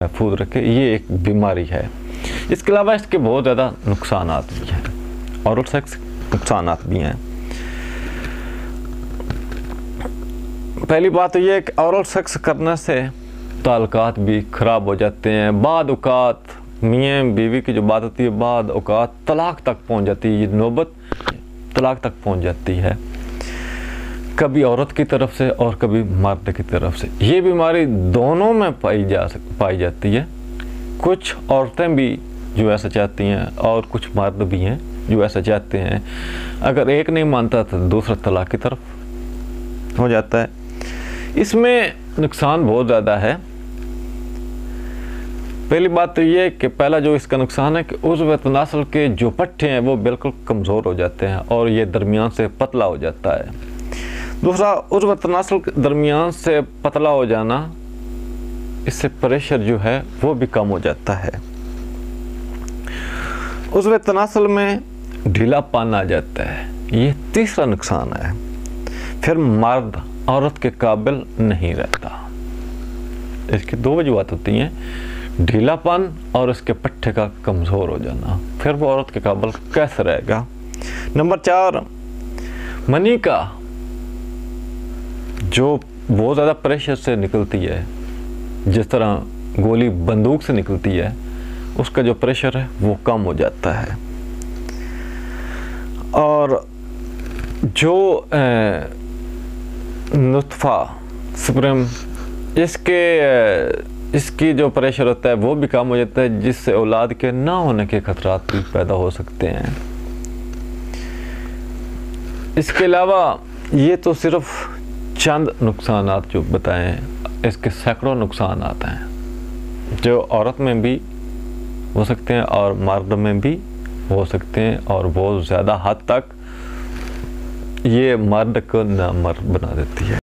महफूज रखे, ये एक बीमारी है। इसके अलावा इसके बहुत ज़्यादा नुकसानात भी हैं, ओरल सेक्स नुकसानात भी हैं। पहली बात तो ये कि ओरल सेक्स करने से ताल्लुकात भी ख़राब हो जाते हैं। बाद औक़ात मियाँ बीवी की जो बात होती है, बाद औक़ात तलाक तक पहुंच जाती है, ये नौबत तलाक तक पहुंच जाती है, कभी औरत की तरफ से और कभी मर्द की तरफ से। ये बीमारी दोनों में पाई जाती है। कुछ औरतें भी जो ऐसा चाहती हैं और कुछ मर्द भी हैं जो ऐसा चाहते हैं। अगर एक नहीं मानता तो दूसरा तलाक की तरफ हो जाता है। इसमें नुकसान बहुत ज़्यादा है। पहली बात तो ये है कि पहला जो इसका नुकसान है कि उज़्व तनासुल के जो पट्टे हैं वो बिल्कुल कमज़ोर हो जाते हैं और ये दरमियान से पतला हो जाता है। दूसरा, उज़्व तनासुल के दरमियान से पतला हो जाना, इससे प्रेशर जो है वो भी कम हो जाता है। उज़्व तनासुल में ढीलापन आ जाता है, ये तीसरा नुकसान है। फिर मर्द औरत के काबिल नहीं रहता। इसकी दो वजूहत होती हैं, ढीलापन और उसके पट्टे का कमज़ोर हो जाना। फिर वो औरत के काबिल कैसे रहेगा। नंबर 4, मनी का जो बहुत ज़्यादा प्रेशर से निकलती है, जिस तरह गोली बंदूक से निकलती है, उसका जो प्रेशर है वो कम हो जाता है। और जो नुत्फ़ा स्पर्म इसकी जो प्रेशर होता है वो भी कम हो जाता है, जिससे औलाद के ना होने के खतरात भी पैदा हो सकते हैं। इसके अलावा ये तो सिर्फ चंद नुकसानात जो बताए हैं, इसके सैकड़ों नुकसानात हैं जो औरत में भी हो सकते हैं और मर्द में भी हो सकते हैं, और बहुत ज़्यादा हद तक ये मर्द को नामर्द बना देती है।